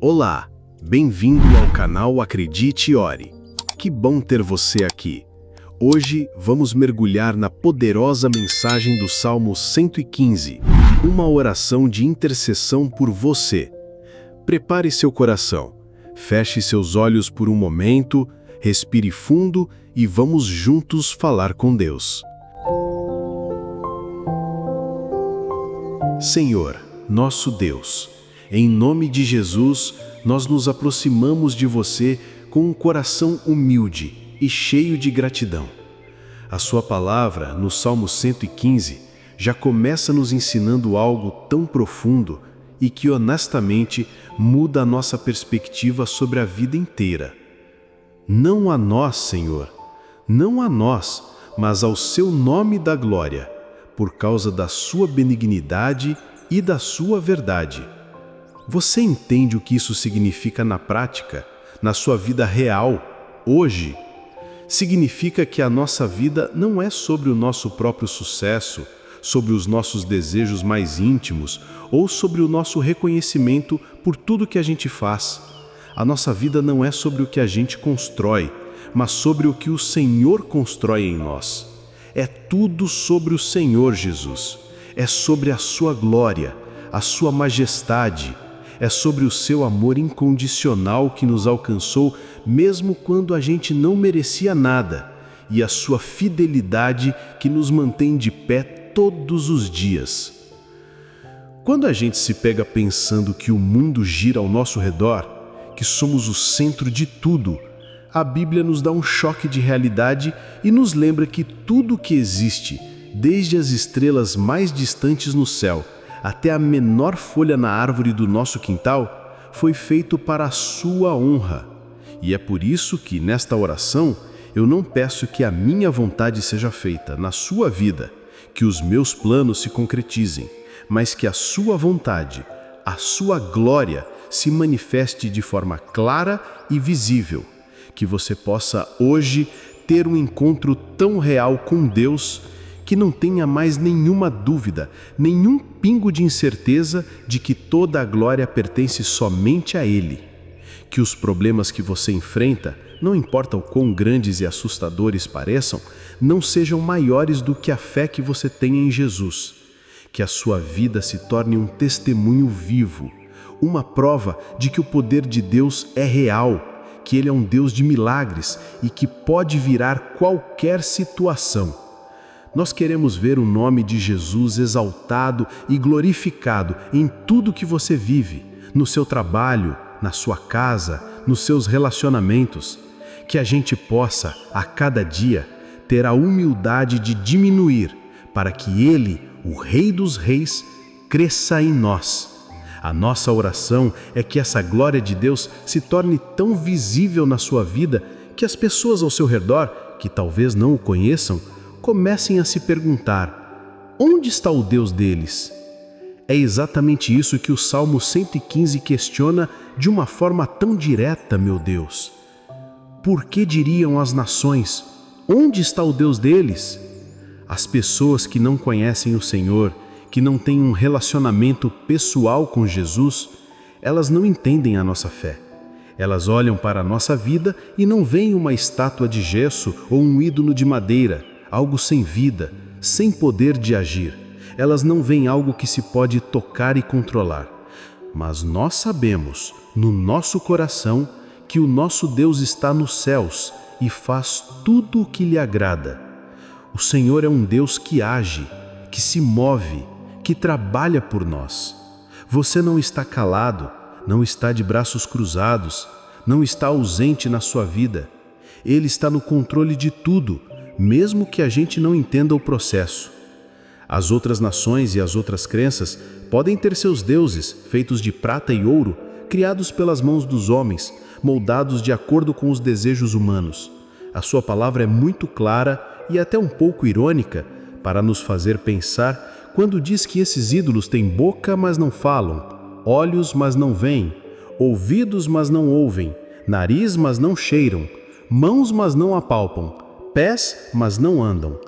Olá, bem-vindo ao canal Acredite e Ore. Que bom ter você aqui. Hoje vamos mergulhar na poderosa mensagem do Salmo 115, uma oração de intercessão por você. Prepare seu coração, feche seus olhos por um momento, respire fundo e vamos juntos falar com Deus. Senhor, nosso Deus, em nome de Jesus, nós nos aproximamos de você com um coração humilde e cheio de gratidão. A sua palavra, no Salmo 115, já começa nos ensinando algo tão profundo e que honestamente muda a nossa perspectiva sobre a vida inteira. Não a nós, Senhor, não a nós, mas ao seu nome da glória, por causa da sua benignidade e da sua verdade. Você entende o que isso significa na prática, na sua vida real, hoje? Significa que a nossa vida não é sobre o nosso próprio sucesso, sobre os nossos desejos mais íntimos ou sobre o nosso reconhecimento por tudo que a gente faz. A nossa vida não é sobre o que a gente constrói, mas sobre o que o Senhor constrói em nós. É tudo sobre o Senhor Jesus. É sobre a sua glória, a sua majestade. É sobre o seu amor incondicional que nos alcançou mesmo quando a gente não merecia nada, e a sua fidelidade que nos mantém de pé todos os dias. Quando a gente se pega pensando que o mundo gira ao nosso redor, que somos o centro de tudo, a Bíblia nos dá um choque de realidade e nos lembra que tudo que existe, desde as estrelas mais distantes no céu até a menor folha na árvore do nosso quintal, foi feito para a sua honra. E é por isso que, nesta oração, eu não peço que a minha vontade seja feita na sua vida, que os meus planos se concretizem, mas que a sua vontade, a sua glória, se manifeste de forma clara e visível. Que você possa hoje ter um encontro tão real com Deus que não tenha mais nenhuma dúvida, nenhum pingo de incerteza de que toda a glória pertence somente a Ele. Que os problemas que você enfrenta, não importa o quão grandes e assustadores pareçam, não sejam maiores do que a fé que você tem em Jesus. Que a sua vida se torne um testemunho vivo, uma prova de que o poder de Deus é real, que Ele é um Deus de milagres e que pode virar qualquer situação. Nós queremos ver o nome de Jesus exaltado e glorificado em tudo que você vive, no seu trabalho, na sua casa, nos seus relacionamentos. Que a gente possa, a cada dia, ter a humildade de diminuir, para que Ele, o Rei dos Reis, cresça em nós. A nossa oração é que essa glória de Deus se torne tão visível na sua vida que as pessoas ao seu redor, que talvez não o conheçam, comecem a se perguntar: onde está o Deus deles? É exatamente isso que o Salmo 115 questiona de uma forma tão direta, meu Deus. Por que diriam as nações: onde está o Deus deles? As pessoas que não conhecem o Senhor, que não têm um relacionamento pessoal com Jesus, elas não entendem a nossa fé. Elas olham para a nossa vida e não veem uma estátua de gesso ou um ídolo de madeira, algo sem vida, sem poder de agir. Elas não veem algo que se pode tocar e controlar. Mas nós sabemos, no nosso coração, que o nosso Deus está nos céus e faz tudo o que lhe agrada. O Senhor é um Deus que age, que se move, que trabalha por nós. Você não está calado, não está de braços cruzados, não está ausente na sua vida. Ele está no controle de tudo, mesmo que a gente não entenda o processo. As outras nações e as outras crenças podem ter seus deuses, feitos de prata e ouro, criados pelas mãos dos homens, moldados de acordo com os desejos humanos. A sua palavra é muito clara e até um pouco irônica para nos fazer pensar quando diz que esses ídolos têm boca, mas não falam, olhos, mas não veem, ouvidos, mas não ouvem, nariz, mas não cheiram, mãos, mas não apalpam, pés, mas não andam.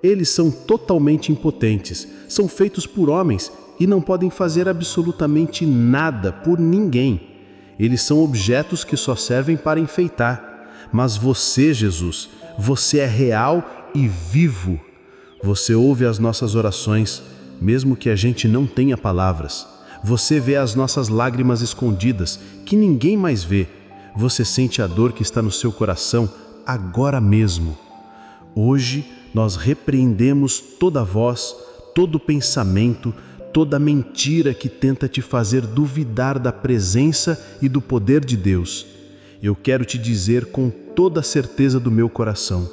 Eles são totalmente impotentes, são feitos por homens e não podem fazer absolutamente nada por ninguém. Eles são objetos que só servem para enfeitar. Mas você, Jesus, você é real e vivo. Você ouve as nossas orações, mesmo que a gente não tenha palavras. Você vê as nossas lágrimas escondidas, que ninguém mais vê. Você sente a dor que está no seu coração agora mesmo. Hoje, nós repreendemos toda voz, todo pensamento, toda mentira que tenta te fazer duvidar da presença e do poder de Deus. Eu quero te dizer com toda a certeza do meu coração: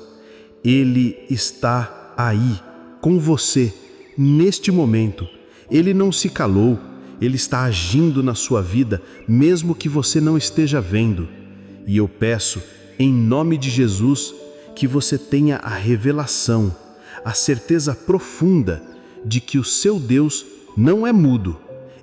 Ele está aí, com você, neste momento. Ele não se calou, Ele está agindo na sua vida, mesmo que você não esteja vendo. E eu peço, em nome de Jesus, que você tenha a revelação, a certeza profunda de que o seu Deus não é mudo.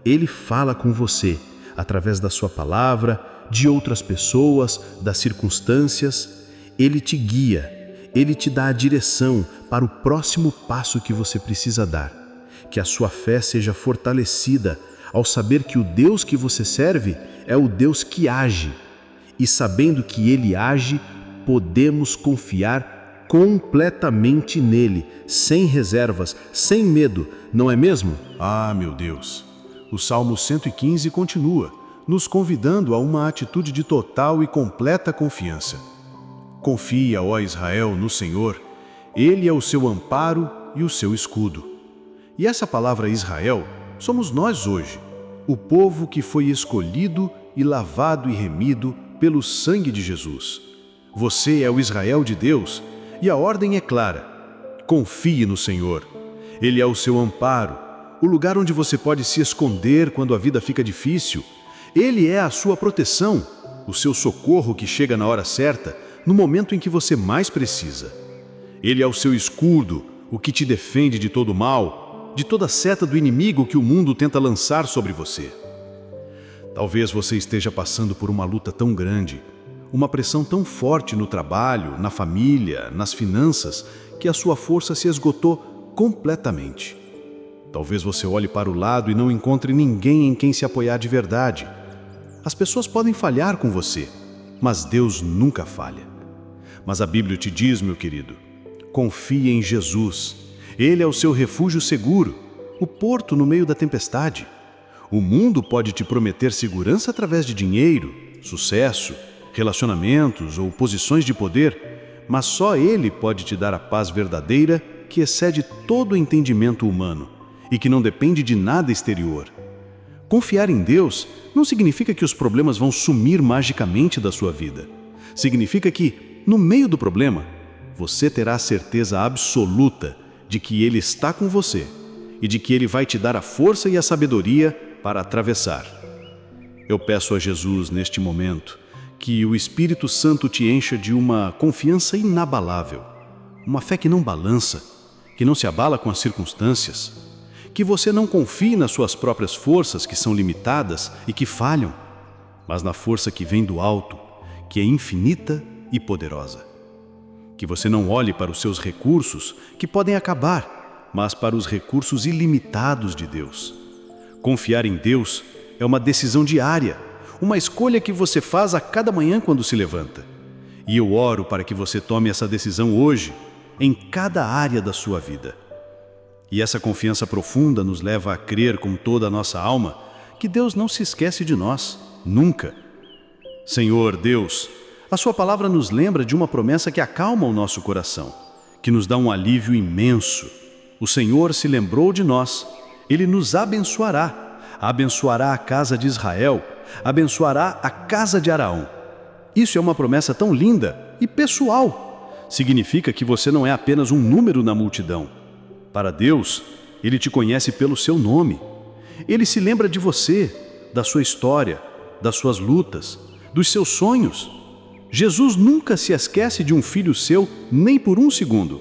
Ele fala com você, através da sua palavra, de outras pessoas, das circunstâncias. Ele te guia, Ele te dá a direção para o próximo passo que você precisa dar. Que a sua fé seja fortalecida ao saber que o Deus que você serve é o Deus que age. E sabendo que Ele age, podemos confiar completamente nele, sem reservas, sem medo, não é mesmo? Ah, meu Deus! O Salmo 115 continua, nos convidando a uma atitude de total e completa confiança. Confia, ó Israel, no Senhor. Ele é o seu amparo e o seu escudo. E essa palavra Israel somos nós hoje, o povo que foi escolhido e lavado e remido pelo sangue de Jesus. Você é o Israel de Deus e a ordem é clara. Confie no Senhor. Ele é o seu amparo, o lugar onde você pode se esconder quando a vida fica difícil. Ele é a sua proteção, o seu socorro que chega na hora certa, no momento em que você mais precisa. Ele é o seu escudo, o que te defende de todo mal, de toda seta do inimigo que o mundo tenta lançar sobre você. Talvez você esteja passando por uma luta tão grande, uma pressão tão forte no trabalho, na família, nas finanças, que a sua força se esgotou completamente. Talvez você olhe para o lado e não encontre ninguém em quem se apoiar de verdade. As pessoas podem falhar com você, mas Deus nunca falha. Mas a Bíblia te diz, meu querido, confie em Jesus. Ele é o seu refúgio seguro, o porto no meio da tempestade. O mundo pode te prometer segurança através de dinheiro, sucesso, relacionamentos ou posições de poder, mas só Ele pode te dar a paz verdadeira que excede todo o entendimento humano e que não depende de nada exterior. Confiar em Deus não significa que os problemas vão sumir magicamente da sua vida. Significa que, no meio do problema, você terá a certeza absoluta de que Ele está com você e de que Ele vai te dar a força e a sabedoria para atravessar. Eu peço a Jesus, neste momento, que o Espírito Santo te encha de uma confiança inabalável, uma fé que não balança, que não se abala com as circunstâncias, que você não confie nas suas próprias forças que são limitadas e que falham, mas na força que vem do alto, que é infinita e poderosa. Que você não olhe para os seus recursos, que podem acabar, mas para os recursos ilimitados de Deus. Confiar em Deus é uma decisão diária, uma escolha que você faz a cada manhã quando se levanta. E eu oro para que você tome essa decisão hoje, em cada área da sua vida. E essa confiança profunda nos leva a crer com toda a nossa alma que Deus não se esquece de nós, nunca. Senhor Deus, a sua palavra nos lembra de uma promessa que acalma o nosso coração, que nos dá um alívio imenso. O Senhor se lembrou de nós, Ele nos abençoará, abençoará a casa de Israel, abençoará a casa de Araão. Isso é uma promessa tão linda e pessoal. Significa que você não é apenas um número na multidão. Para Deus, Ele te conhece pelo seu nome. Ele se lembra de você, da sua história, das suas lutas, dos seus sonhos. Jesus nunca se esquece de um filho seu nem por um segundo.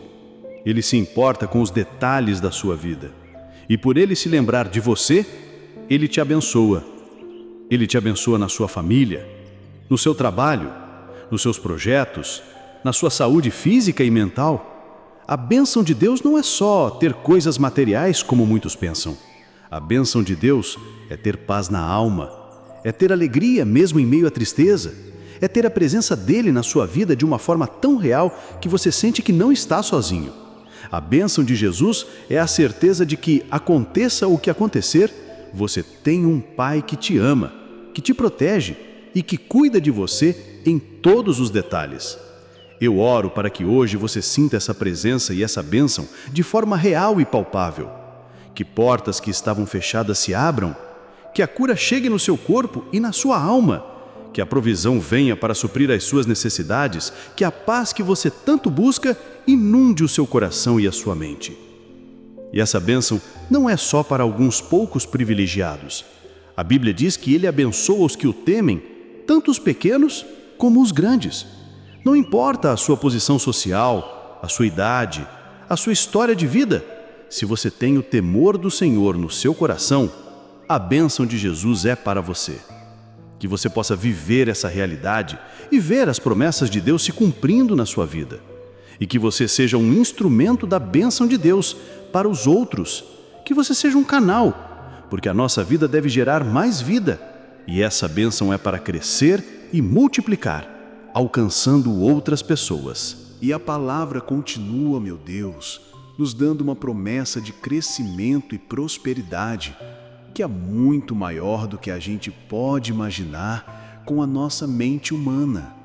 Ele se importa com os detalhes da sua vida. E por Ele se lembrar de você, Ele te abençoa. Ele te abençoa na sua família, no seu trabalho, nos seus projetos, na sua saúde física e mental. A bênção de Deus não é só ter coisas materiais como muitos pensam. A bênção de Deus é ter paz na alma, é ter alegria mesmo em meio à tristeza, é ter a presença dele na sua vida de uma forma tão real que você sente que não está sozinho. A bênção de Jesus é a certeza de que, aconteça o que acontecer, você tem um Pai que te ama, que te protege e que cuida de você em todos os detalhes. Eu oro para que hoje você sinta essa presença e essa bênção de forma real e palpável. Que portas que estavam fechadas se abram, que a cura chegue no seu corpo e na sua alma, que a provisão venha para suprir as suas necessidades, que a paz que você tanto busca inunde o seu coração e a sua mente. E essa bênção não é só para alguns poucos privilegiados. A Bíblia diz que Ele abençoa os que o temem, tanto os pequenos como os grandes. Não importa a sua posição social, a sua idade, a sua história de vida, se você tem o temor do Senhor no seu coração, a bênção de Jesus é para você. Que você possa viver essa realidade e ver as promessas de Deus se cumprindo na sua vida. E que você seja um instrumento da bênção de Deus para os outros. Que você seja um canal, porque a nossa vida deve gerar mais vida. E essa bênção é para crescer e multiplicar, alcançando outras pessoas. E a palavra continua, meu Deus, nos dando uma promessa de crescimento e prosperidade, que é muito maior do que a gente pode imaginar com a nossa mente humana.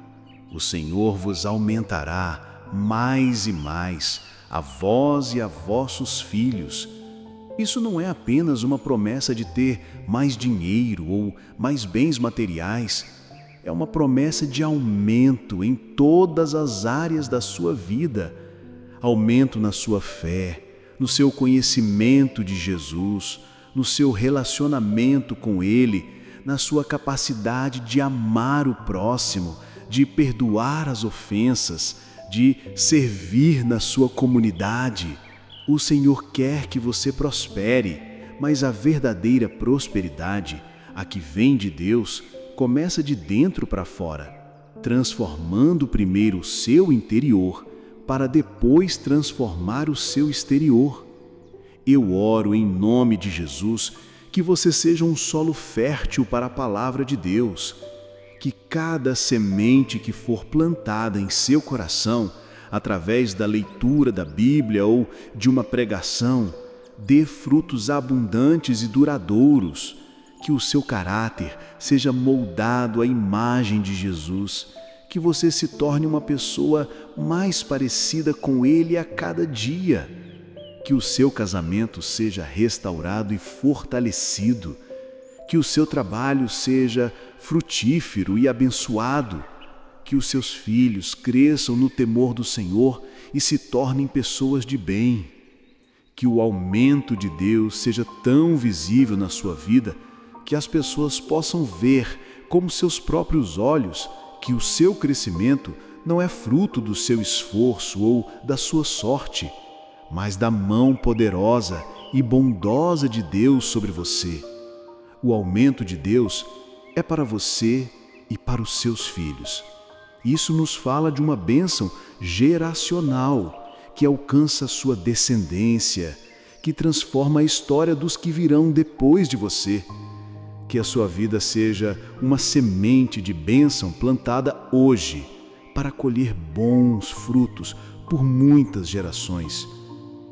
O Senhor vos aumentará mais e mais, a vós e a vossos filhos. Isso não é apenas uma promessa de ter mais dinheiro ou mais bens materiais. É uma promessa de aumento em todas as áreas da sua vida. Aumento na sua fé, no seu conhecimento de Jesus, no seu relacionamento com Ele, na sua capacidade de amar o próximo, de perdoar as ofensas, de servir na sua comunidade. O Senhor quer que você prospere, mas a verdadeira prosperidade, a que vem de Deus, começa de dentro para fora, transformando primeiro o seu interior, para depois transformar o seu exterior. Eu oro em nome de Jesus que você seja um solo fértil para a palavra de Deus, que cada semente que for plantada em seu coração, através da leitura da Bíblia ou de uma pregação, dê frutos abundantes e duradouros, que o seu caráter seja moldado à imagem de Jesus, que você se torne uma pessoa mais parecida com Ele a cada dia, que o seu casamento seja restaurado e fortalecido, que o seu trabalho seja frutífero e abençoado, que os seus filhos cresçam no temor do Senhor e se tornem pessoas de bem, que o aumento de Deus seja tão visível na sua vida que as pessoas possam ver com seus próprios olhos que o seu crescimento não é fruto do seu esforço ou da sua sorte, mas da mão poderosa e bondosa de Deus sobre você. O aumento de Deus é para você e para os seus filhos. Isso nos fala de uma bênção geracional que alcança a sua descendência, que transforma a história dos que virão depois de você. Que a sua vida seja uma semente de bênção plantada hoje para colher bons frutos por muitas gerações.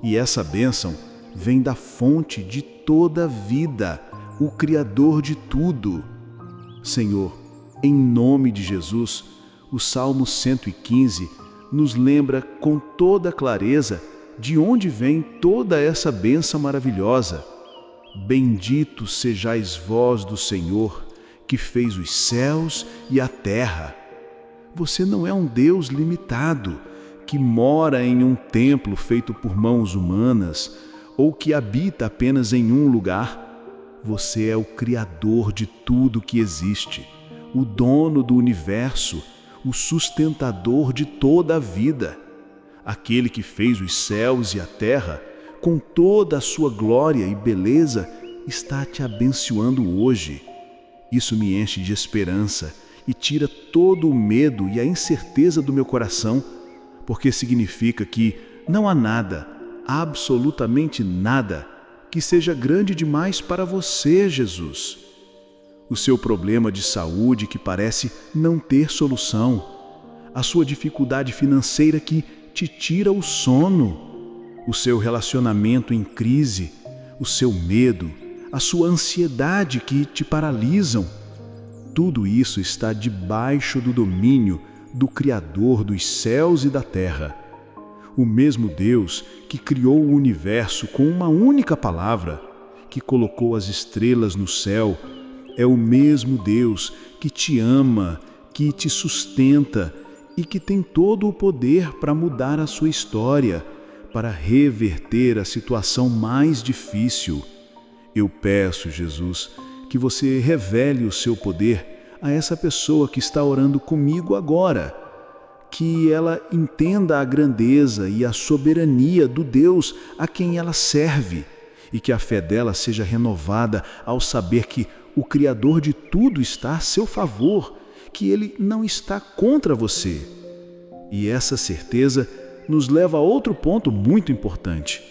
E essa bênção vem da fonte de toda a vida, o Criador de tudo. Senhor, em nome de Jesus, o Salmo 115 nos lembra com toda clareza de onde vem toda essa bênção maravilhosa. Bendito sejais vós do Senhor, que fez os céus e a terra. Você não é um Deus limitado, que mora em um templo feito por mãos humanas, ou que habita apenas em um lugar. Você é o Criador de tudo que existe, o dono do universo, o sustentador de toda a vida. Aquele que fez os céus e a terra, com toda a sua glória e beleza, está te abençoando hoje. Isso me enche de esperança e tira todo o medo e a incerteza do meu coração, porque significa que não há nada, absolutamente nada, que seja grande demais para você, Jesus. o seu problema de saúde que parece não ter solução, a sua dificuldade financeira que te tira o sono, o seu relacionamento em crise, o seu medo, a sua ansiedade que te paralisam. Tudo isso está debaixo do domínio do Criador dos céus e da terra. O mesmo Deus que criou o universo com uma única palavra, que colocou as estrelas no céu, é o mesmo Deus que te ama, que te sustenta e que tem todo o poder para mudar a sua história, para reverter a situação mais difícil. Eu peço, Jesus, que você revele o seu poder a essa pessoa que está orando comigo agora, que ela entenda a grandeza e a soberania do Deus a quem ela serve e que a fé dela seja renovada ao saber que o Criador de tudo está a seu favor, que Ele não está contra você. E essa certeza nos leva a outro ponto muito importante,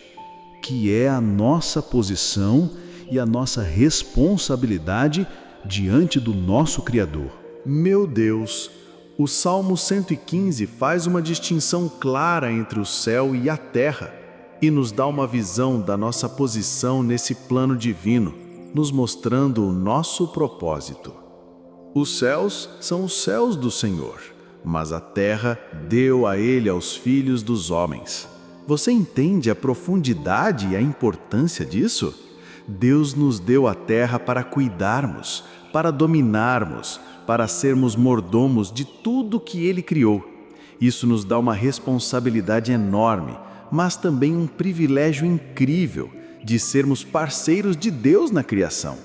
que é a nossa posição e a nossa responsabilidade diante do nosso Criador. Meu Deus! O Salmo 115 faz uma distinção clara entre o céu e a terra e nos dá uma visão da nossa posição nesse plano divino, nos mostrando o nosso propósito. Os céus são os céus do Senhor, mas a terra deu a Ele aos filhos dos homens. Você entende a profundidade e a importância disso? Deus nos deu a terra para cuidarmos, para dominarmos, para sermos mordomos de tudo que Ele criou. Isso nos dá uma responsabilidade enorme, mas também um privilégio incrível de sermos parceiros de Deus na criação.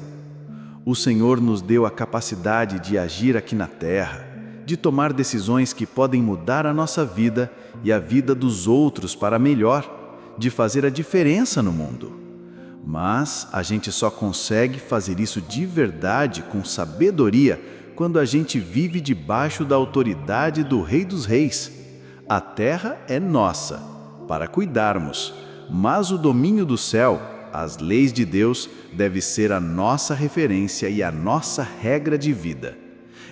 O Senhor nos deu a capacidade de agir aqui na terra, de tomar decisões que podem mudar a nossa vida e a vida dos outros para melhor, de fazer a diferença no mundo. Mas a gente só consegue fazer isso de verdade, com sabedoria, quando a gente vive debaixo da autoridade do Rei dos Reis. A terra é nossa, para cuidarmos, mas o domínio do céu, as leis de Deus, deve ser a nossa referência e a nossa regra de vida.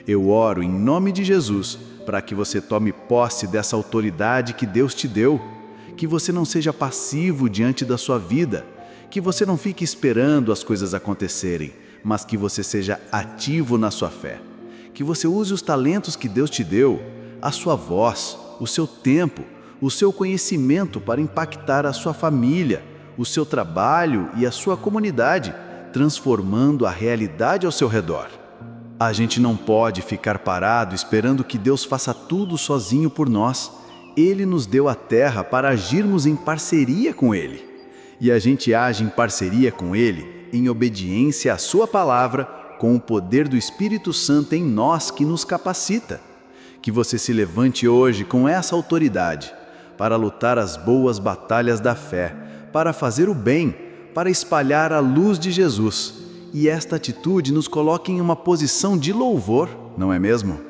Eu oro em nome de Jesus para que você tome posse dessa autoridade que Deus te deu, que você não seja passivo diante da sua vida, que você não fique esperando as coisas acontecerem, mas que você seja ativo na sua fé. Que você use os talentos que Deus te deu, a sua voz, o seu tempo, o seu conhecimento para impactar a sua família, o seu trabalho e a sua comunidade, transformando a realidade ao seu redor. A gente não pode ficar parado esperando que Deus faça tudo sozinho por nós. Ele nos deu a terra para agirmos em parceria com Ele. E a gente age em parceria com Ele, em obediência à sua palavra, com o poder do Espírito Santo em nós que nos capacita. Que você se levante hoje com essa autoridade, para lutar as boas batalhas da fé, para fazer o bem, para espalhar a luz de Jesus. E esta atitude nos coloca em uma posição de louvor, não é mesmo?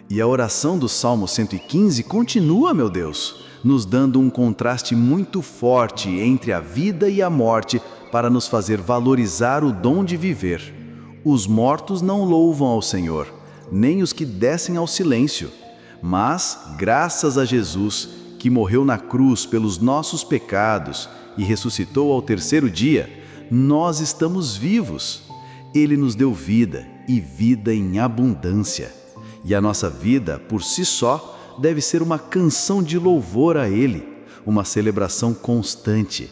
E a oração do Salmo 115 continua, meu Deus, nos dando um contraste muito forte entre a vida e a morte para nos fazer valorizar o dom de viver. Os mortos não louvam ao Senhor, nem os que descem ao silêncio. Mas, graças a Jesus, que morreu na cruz pelos nossos pecados e ressuscitou ao terceiro dia, nós estamos vivos. Ele nos deu vida e vida em abundância. E a nossa vida, por si só, deve ser uma canção de louvor a Ele, uma celebração constante.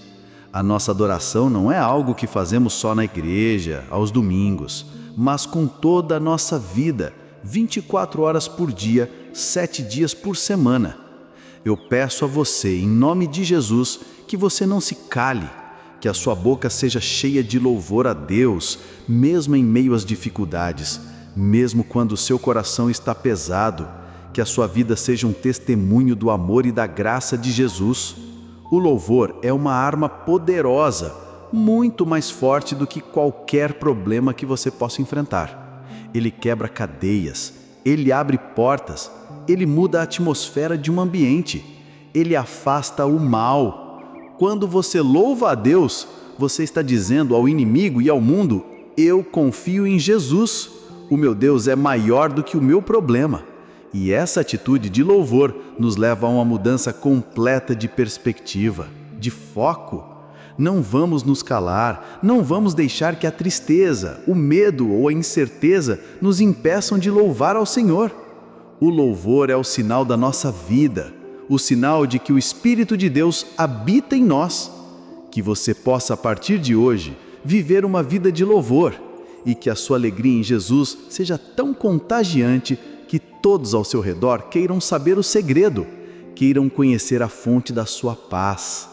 A nossa adoração não é algo que fazemos só na igreja, aos domingos, mas com toda a nossa vida, 24 horas por dia, 7 dias por semana. Eu peço a você, em nome de Jesus, que você não se cale, que a sua boca seja cheia de louvor a Deus, mesmo em meio às dificuldades, mesmo quando o seu coração está pesado, que a sua vida seja um testemunho do amor e da graça de Jesus. O louvor é uma arma poderosa, muito mais forte do que qualquer problema que você possa enfrentar. Ele quebra cadeias, ele abre portas, ele muda a atmosfera de um ambiente, ele afasta o mal. Quando você louva a Deus, você está dizendo ao inimigo e ao mundo: eu confio em Jesus. O meu Deus é maior do que o meu problema. E essa atitude de louvor nos leva a uma mudança completa de perspectiva, de foco. Não vamos nos calar, não vamos deixar que a tristeza, o medo ou a incerteza nos impeçam de louvar ao Senhor. O louvor é o sinal da nossa vida, o sinal de que o Espírito de Deus habita em nós. Que você possa, a partir de hoje, viver uma vida de louvor e que a sua alegria em Jesus seja tão contagiante que todos ao seu redor queiram saber o segredo, queiram conhecer a fonte da sua paz.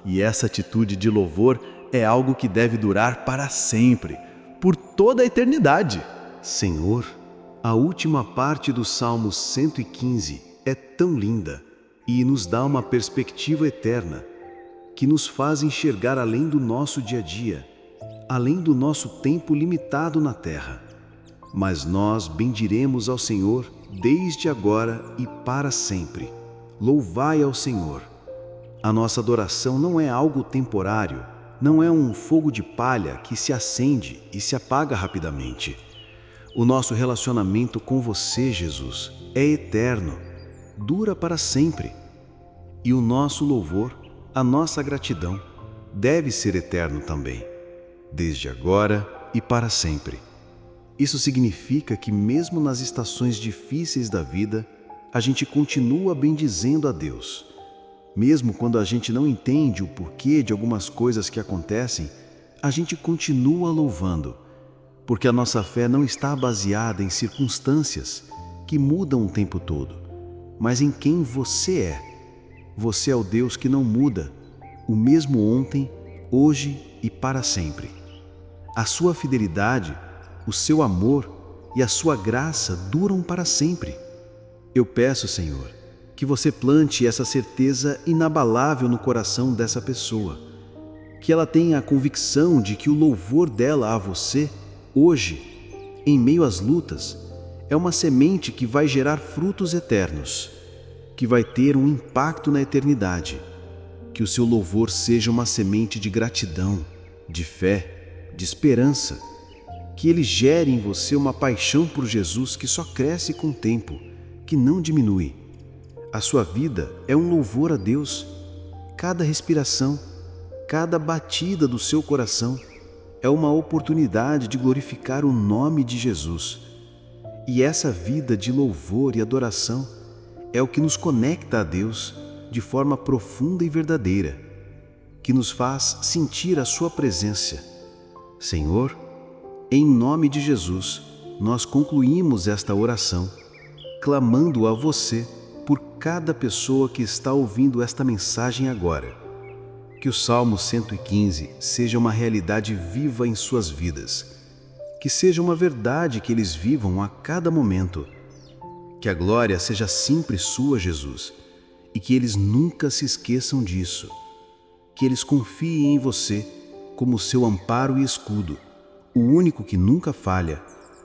E essa atitude de louvor é algo que deve durar para sempre, por toda a eternidade. Senhor, a última parte do Salmo 115 é tão linda e nos dá uma perspectiva eterna, que nos faz enxergar além do nosso dia a dia, além do nosso tempo limitado na terra. Mas nós bendiremos ao Senhor desde agora e para sempre. Louvai ao Senhor. A nossa adoração não é algo temporário, não é um fogo de palha que se acende e se apaga rapidamente. O nosso relacionamento com você, Jesus, é eterno, dura para sempre. E o nosso louvor, a nossa gratidão, deve ser eterno também, desde agora e para sempre. Isso significa que mesmo nas estações difíceis da vida, a gente continua bendizendo a Deus. Mesmo quando a gente não entende o porquê de algumas coisas que acontecem, a gente continua louvando, porque a nossa fé não está baseada em circunstâncias que mudam o tempo todo, mas em quem você é. Você é o Deus que não muda, o mesmo ontem, hoje e para sempre. A sua fidelidade, o seu amor e a sua graça duram para sempre. Eu peço, Senhor, que você plante essa certeza inabalável no coração dessa pessoa, que ela tenha a convicção de que o louvor dela a você, hoje, em meio às lutas, é uma semente que vai gerar frutos eternos, que vai ter um impacto na eternidade. Que o seu louvor seja uma semente de gratidão, de fé, de esperança, que ele gere em você uma paixão por Jesus que só cresce com o tempo, que não diminui. A sua vida é um louvor a Deus. Cada respiração, cada batida do seu coração é uma oportunidade de glorificar o nome de Jesus. E essa vida de louvor e adoração é o que nos conecta a Deus de forma profunda e verdadeira, que nos faz sentir a sua presença. Senhor, em nome de Jesus, nós concluímos esta oração, clamando a você por cada pessoa que está ouvindo esta mensagem agora. Que o Salmo 115 seja uma realidade viva em suas vidas. Que seja uma verdade que eles vivam a cada momento. Que a glória seja sempre sua, Jesus, e que eles nunca se esqueçam disso. Que eles confiem em você como seu amparo e escudo, o único que nunca falha,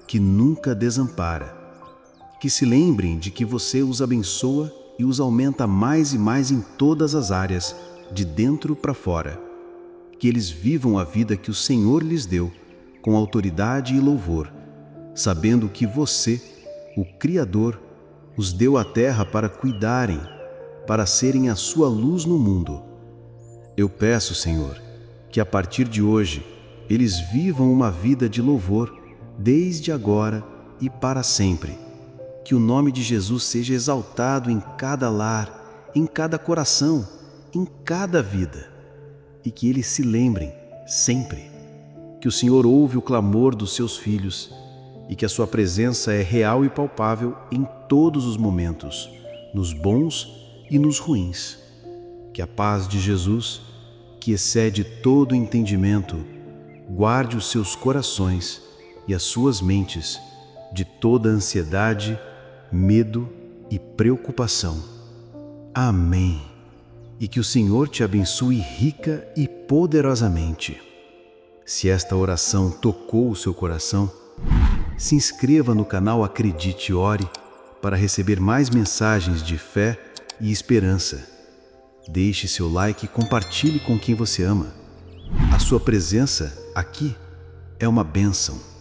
que nunca desampara. Que se lembrem de que você os abençoa e os aumenta mais e mais em todas as áreas, de dentro para fora. Que eles vivam a vida que o Senhor lhes deu, com autoridade e louvor, sabendo que você, o Criador, os deu à terra para cuidarem, para serem a sua luz no mundo. Eu peço, Senhor, que a partir de hoje, eles vivam uma vida de louvor, desde agora e para sempre. Que o nome de Jesus seja exaltado em cada lar, em cada coração, em cada vida. E que eles se lembrem, sempre, que o Senhor ouve o clamor dos seus filhos e que a sua presença é real e palpável em todos os momentos, nos bons e nos ruins. Que a paz de Jesus, que excede todo entendimento, guarde os seus corações e as suas mentes de toda ansiedade, medo e preocupação. Amém. E que o Senhor te abençoe rica e poderosamente. Se esta oração tocou o seu coração, se inscreva no canal Acredite e Ore para receber mais mensagens de fé e esperança. Deixe seu like e compartilhe com quem você ama. A sua presença aqui é uma bênção.